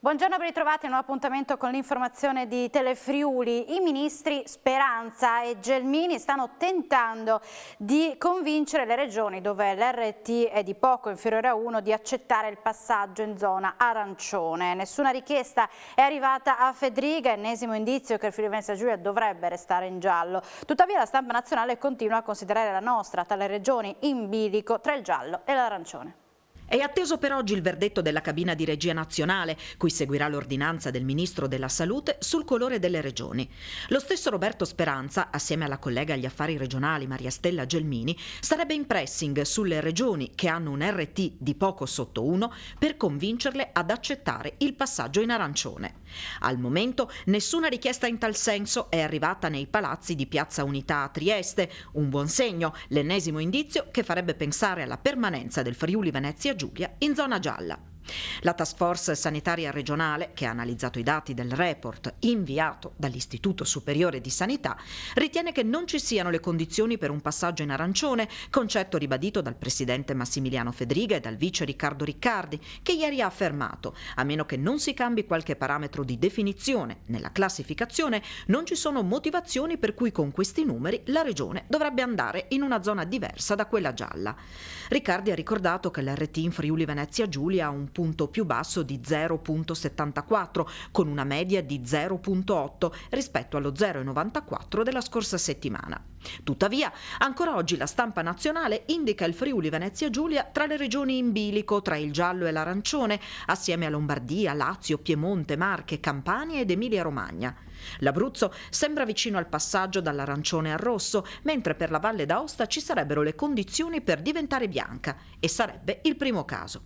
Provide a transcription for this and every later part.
Buongiorno, ben ritrovati a un nuovo appuntamento con l'informazione di Telefriuli. I ministri Speranza e Gelmini stanno tentando di convincere le regioni dove l'RT è di poco inferiore a 1 di accettare il passaggio in zona arancione. Nessuna richiesta è arrivata a Fedriga, ennesimo indizio che il Friuli Venezia Giulia dovrebbe restare in giallo. Tuttavia la stampa nazionale continua a considerare la nostra tra le regioni in bilico tra il giallo e l'arancione. È atteso per oggi il verdetto della cabina di regia nazionale, cui seguirà l'ordinanza del Ministro della Salute sul colore delle regioni. Lo stesso Roberto Speranza, assieme alla collega agli affari regionali Maria Stella Gelmini, sarebbe in pressing sulle regioni che hanno un RT di poco sotto 1 per convincerle ad accettare il passaggio in arancione. Al momento nessuna richiesta in tal senso è arrivata nei palazzi di Piazza Unità a Trieste, un buon segno, l'ennesimo indizio che farebbe pensare alla permanenza del Friuli Venezia Giulia in zona gialla. La task force sanitaria regionale, che ha analizzato i dati del report inviato dall'Istituto Superiore di Sanità, ritiene che non ci siano le condizioni per un passaggio in arancione, concetto ribadito dal presidente Massimiliano Fedriga e dal vice Riccardo Riccardi, che ieri ha affermato: a meno che non si cambi qualche parametro di definizione nella classificazione, non ci sono motivazioni per cui con questi numeri la regione dovrebbe andare in una zona diversa da quella gialla. Riccardi ha ricordato che l'RT in Friuli Venezia Giulia ha un punto più basso di 0,74 con una media di 0,8 rispetto allo 0,94 della scorsa settimana. Tuttavia, ancora oggi la stampa nazionale indica il Friuli Venezia Giulia tra le regioni in bilico tra il giallo e l'arancione, assieme a Lombardia, Lazio, Piemonte, Marche, Campania ed Emilia Romagna. L'Abruzzo sembra vicino al passaggio dall'arancione al rosso, mentre per la Valle d'Aosta ci sarebbero le condizioni per diventare bianca, e sarebbe il primo caso.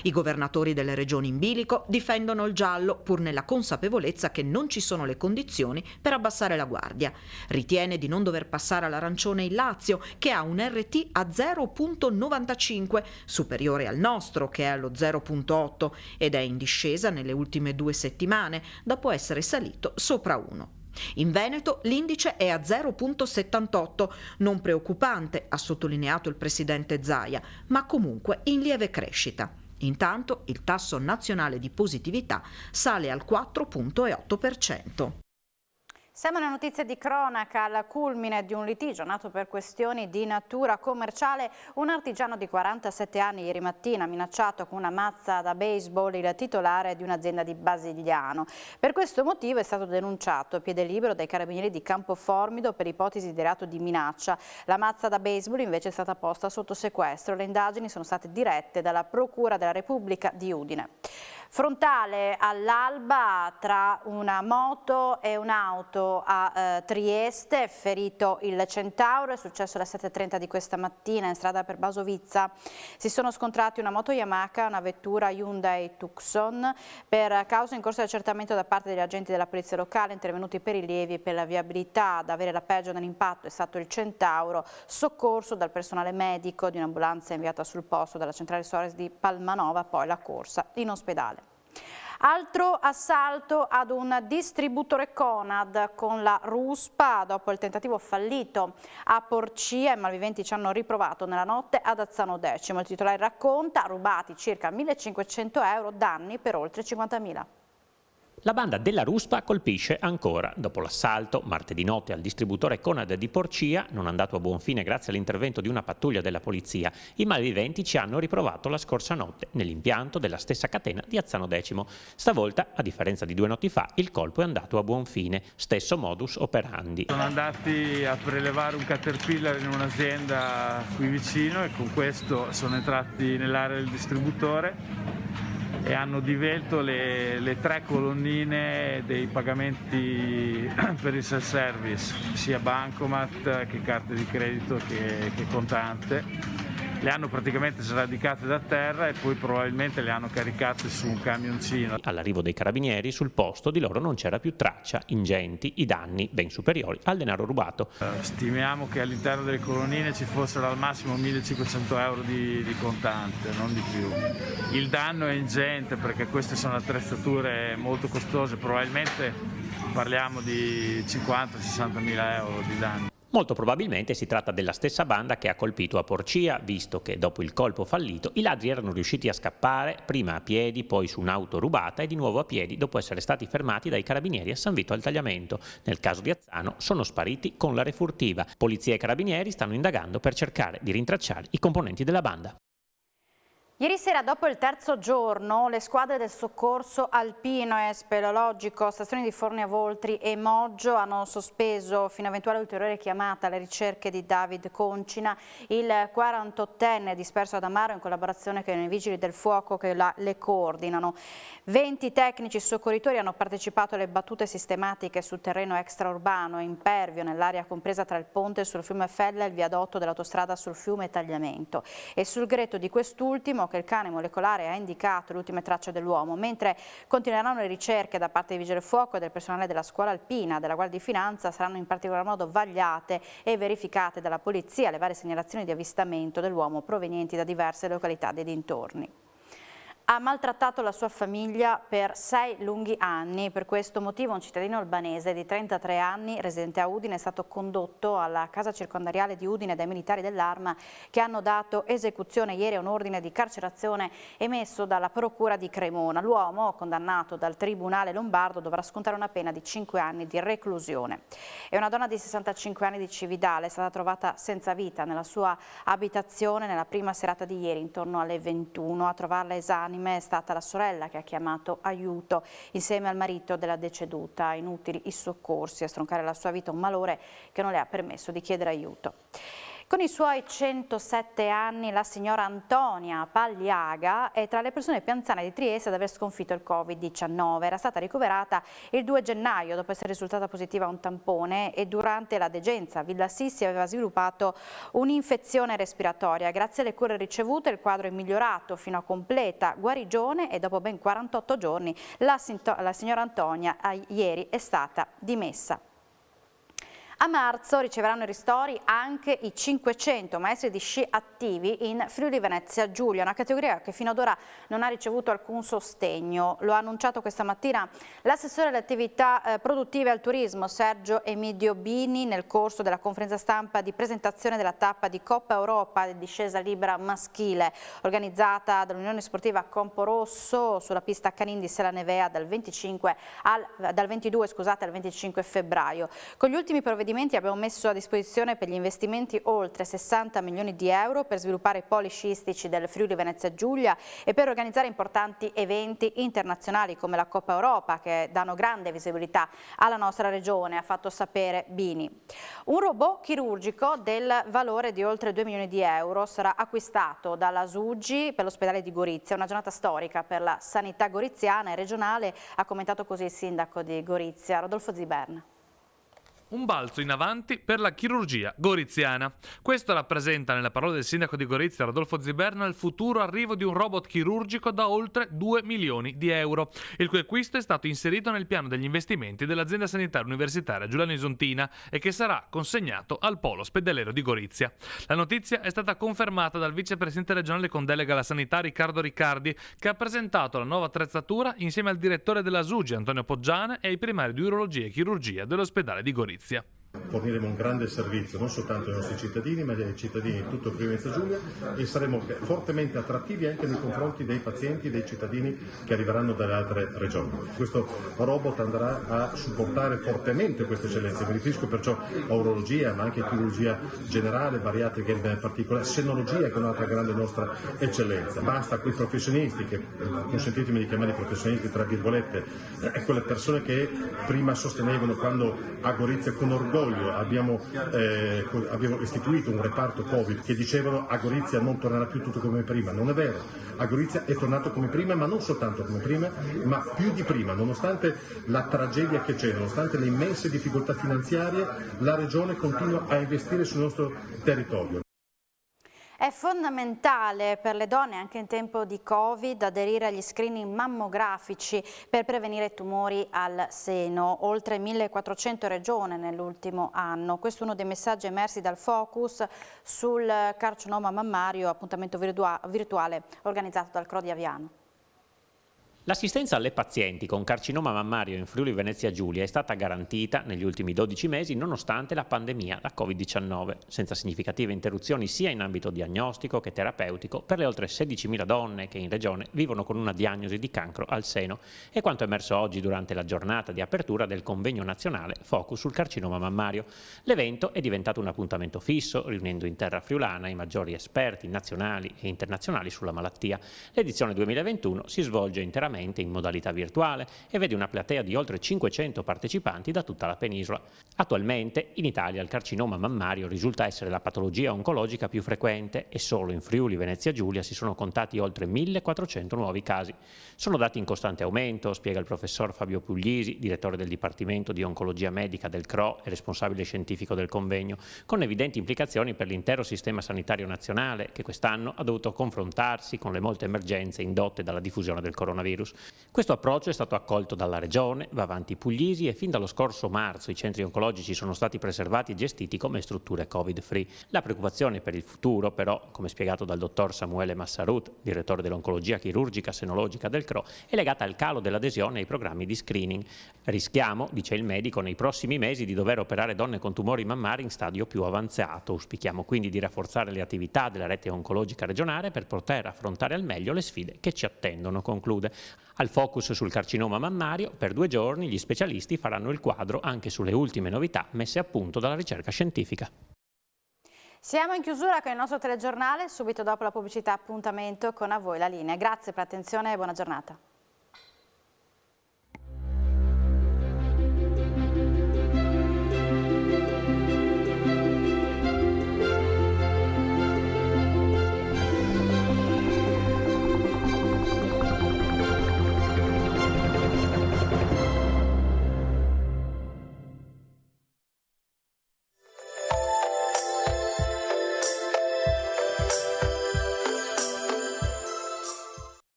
I governatori delle regioni in bilico difendono il giallo pur nella consapevolezza che non ci sono le condizioni per abbassare la guardia. Ritiene di non dover passare all'arancione il Lazio, che ha un RT a 0,95, superiore al nostro che è allo 0,8 ed è in discesa nelle ultime 2 settimane dopo essere salito sopra 1. In Veneto l'indice è a 0,78, non preoccupante, ha sottolineato il presidente Zaia, ma comunque in lieve crescita. Intanto il tasso nazionale di positività sale al 4,8%. Siamo nella notizia di cronaca. Al culmine di un litigio nato per questioni di natura commerciale, un artigiano di 47 anni ieri mattina ha minacciato con una mazza da baseball il titolare di un'azienda di Basigliano. Per questo motivo è stato denunciato a piede libero dai carabinieri di Campoformido per ipotesi di reato di minaccia. La mazza da baseball invece è stata posta sotto sequestro. Le indagini sono state dirette dalla Procura della Repubblica di Udine. Frontale all'alba tra una moto e un'auto a Trieste, ferito il Centauro, è successo alle 7:30 di questa mattina in strada per Basovizza. Si sono scontrati una moto Yamaha e una vettura Hyundai Tucson. Per causa in corso di accertamento da parte degli agenti della polizia locale intervenuti per rilievi per la viabilità. Ad avere la peggio nell'impatto è stato il Centauro, soccorso dal personale medico di un'ambulanza inviata sul posto dalla centrale SORES di Palmanova, poi la corsa in ospedale. Altro assalto ad un distributore Conad con la ruspa. Dopo il tentativo fallito a Porcia, i malviventi ci hanno riprovato nella notte ad Azzano X. Il titolare racconta: rubati circa 1.500 euro, danni per oltre 50.000. La banda della ruspa colpisce ancora. Dopo l'assalto, martedì notte, al distributore Conad di Porcia, non andato a buon fine grazie all'intervento di una pattuglia della polizia, i malviventi ci hanno riprovato la scorsa notte nell'impianto della stessa catena di Azzano X. Stavolta, a differenza di 2 notti fa, il colpo è andato a buon fine, stesso modus operandi. Sono andati a prelevare un Caterpillar in un'azienda qui vicino e con questo sono entrati nell'area del distributore e hanno divelto le 3 colonnine dei pagamenti per il self-service, sia bancomat che carte di credito che contante. Le hanno praticamente sradicate da terra e poi probabilmente le hanno caricate su un camioncino. All'arrivo dei carabinieri sul posto di loro non c'era più traccia, ingenti i danni ben superiori al denaro rubato. Stimiamo che all'interno delle colonnine ci fossero al massimo 1.500 euro di contante, non di più. Il danno è ingente perché queste sono attrezzature molto costose, probabilmente parliamo di 50-60 mila euro di danni. Molto probabilmente si tratta della stessa banda che ha colpito a Porcia, visto che dopo il colpo fallito i ladri erano riusciti a scappare, prima a piedi, poi su un'auto rubata e di nuovo a piedi dopo essere stati fermati dai carabinieri a San Vito al Tagliamento. Nel caso di Azzano sono spariti con la refurtiva. Polizia e carabinieri stanno indagando per cercare di rintracciare i componenti della banda. Ieri sera, dopo il terzo giorno, le squadre del soccorso alpino e speleologico, stazioni di Fornia Voltri e Moggio hanno sospeso fino a eventuale ulteriore chiamata alle ricerche di David Concina, il 48enne disperso ad Amaro in collaborazione con i vigili del fuoco che le coordinano. 20 tecnici soccorritori hanno partecipato alle battute sistematiche sul terreno extraurbano, impervio nell'area compresa tra il ponte sul fiume Fella e il viadotto dell'autostrada sul fiume Tagliamento, e sul greto di quest'ultimo che il cane molecolare ha indicato le ultime tracce dell'uomo, mentre continueranno le ricerche da parte dei vigili del fuoco e del personale della scuola alpina, della Guardia di Finanza. Saranno in particolar modo vagliate e verificate dalla polizia le varie segnalazioni di avvistamento dell'uomo provenienti da diverse località dei dintorni. Ha maltrattato la sua famiglia per 6 lunghi anni. Per questo motivo un cittadino albanese di 33 anni, residente a Udine, è stato condotto alla casa circondariale di Udine dai militari dell'Arma, che hanno dato esecuzione ieri a un ordine di carcerazione emesso dalla procura di Cremona. L'uomo, condannato dal tribunale lombardo, dovrà scontare una pena di 5 anni di reclusione. E una donna di 65 anni di Cividale è stata trovata senza vita nella sua abitazione nella prima serata di ieri, intorno alle 21. A trovarla esanime è stata la sorella, che ha chiamato aiuto insieme al marito della deceduta. Inutili i soccorsi a stroncare la sua vita, un malore che non le ha permesso di chiedere aiuto. Con i suoi 107 anni la signora Antonia Pagliaga è tra le persone più anziane di Trieste ad aver sconfitto il Covid-19. Era stata ricoverata il 2 gennaio dopo essere risultata positiva a un tampone e durante la degenza a Villa Sissi aveva sviluppato un'infezione respiratoria. Grazie alle cure ricevute il quadro è migliorato fino a completa guarigione e dopo ben 48 giorni la signora Antonia ieri è stata dimessa. A marzo riceveranno i ristori anche i 500 maestri di sci attivi in Friuli Venezia Giulia, una categoria che fino ad ora non ha ricevuto alcun sostegno. Lo ha annunciato questa mattina l'assessore alle attività produttive e al turismo Sergio Emidio Bini nel corso della conferenza stampa di presentazione della tappa di Coppa Europa di discesa libera maschile organizzata dall'Unione Sportiva Camporosso sulla pista Canin di Sela Nevea dal 22 al 25 febbraio. Con gli ultimi provvedimenti abbiamo messo a disposizione per gli investimenti oltre 60 milioni di euro per sviluppare i poli sciistici del Friuli Venezia Giulia e per organizzare importanti eventi internazionali come la Coppa Europa, che danno grande visibilità alla nostra regione, ha fatto sapere Bini. Un robot chirurgico del valore di oltre 2 milioni di euro sarà acquistato dalla Suggi per l'ospedale di Gorizia, una giornata storica per la sanità goriziana e regionale, ha commentato così il sindaco di Gorizia, Rodolfo Ziberna. Un balzo in avanti per la chirurgia goriziana. Questo rappresenta, nelle parole del sindaco di Gorizia, Rodolfo Ziberna, il futuro arrivo di un robot chirurgico da oltre 2 milioni di euro, il cui acquisto è stato inserito nel piano degli investimenti dell'azienda sanitaria universitaria Giuliano Isontina e che sarà consegnato al polo ospedaliero di Gorizia. La notizia è stata confermata dal vicepresidente regionale con delega alla sanità Riccardo Riccardi, che ha presentato la nuova attrezzatura insieme al direttore della SUGI Antonio Poggiane e ai primari di urologia e chirurgia dell'ospedale di Gorizia. Forniremo un grande servizio non soltanto ai nostri cittadini ma ai cittadini di tutto il Friuli Venezia Giulia e saremo fortemente attrattivi anche nei confronti dei pazienti e dei cittadini che arriveranno dalle altre regioni. Questo robot andrà a supportare fortemente queste eccellenze, mi riferisco perciò a urologia ma anche a chirurgia generale, bariatrica in particolare, senologia che è un'altra grande nostra eccellenza. Basta quei professionisti che, consentitemi di chiamare professionisti tra virgolette, quelle persone che prima sostenevano quando a Gorizia con orgoglio abbiamo istituito un reparto Covid che dicevano a Gorizia non tornerà più tutto come prima. Non è vero, a Gorizia è tornato come prima, ma non soltanto come prima, ma più di prima. Nonostante la tragedia che c'è, nonostante le immense difficoltà finanziarie, la Regione continua a investire sul nostro territorio. È fondamentale per le donne anche in tempo di Covid aderire agli screening mammografici per prevenire tumori al seno. Oltre 1400 regioni nell'ultimo anno. Questo è uno dei messaggi emersi dal Focus sul carcinoma mammario, appuntamento virtuale organizzato dal CRO di Aviano. L'assistenza alle pazienti con carcinoma mammario in Friuli Venezia Giulia è stata garantita negli ultimi 12 mesi nonostante la pandemia da Covid-19, senza significative interruzioni sia in ambito diagnostico che terapeutico per le oltre 16.000 donne che in regione vivono con una diagnosi di cancro al seno. È quanto emerso oggi durante la giornata di apertura del convegno nazionale Focus sul carcinoma mammario. L'evento è diventato un appuntamento fisso, riunendo in terra friulana i maggiori esperti nazionali e internazionali sulla malattia. L'edizione 2021 si svolge interamente in modalità virtuale e vede una platea di oltre 500 partecipanti da tutta la penisola. Attualmente in Italia il carcinoma mammario risulta essere la patologia oncologica più frequente e solo in Friuli Venezia Giulia si sono contati oltre 1.400 nuovi casi. Sono dati in costante aumento, spiega il professor Fabio Puglisi, direttore del Dipartimento di Oncologia Medica del CRO e responsabile scientifico del convegno, con evidenti implicazioni per l'intero sistema sanitario nazionale che quest'anno ha dovuto confrontarsi con le molte emergenze indotte dalla diffusione del coronavirus. Questo approccio è stato accolto dalla Regione, va avanti Puglisi, e fin dallo scorso marzo i centri oncologici sono stati preservati e gestiti come strutture Covid-free. La preoccupazione per il futuro, però, come spiegato dal dottor Samuele Massarut, direttore dell'oncologia chirurgica senologica del CRO, è legata al calo dell'adesione ai programmi di screening. Rischiamo, dice il medico, nei prossimi mesi di dover operare donne con tumori mammari in stadio più avanzato. Auspichiamo quindi di rafforzare le attività della rete oncologica regionale per poter affrontare al meglio le sfide che ci attendono, conclude. Al Focus sul carcinoma mammario, per 2 giorni gli specialisti faranno il quadro anche sulle ultime novità messe a punto dalla ricerca scientifica. Siamo in chiusura con il nostro telegiornale, subito dopo la pubblicità appuntamento con A voi la linea. Grazie per l'attenzione e buona giornata.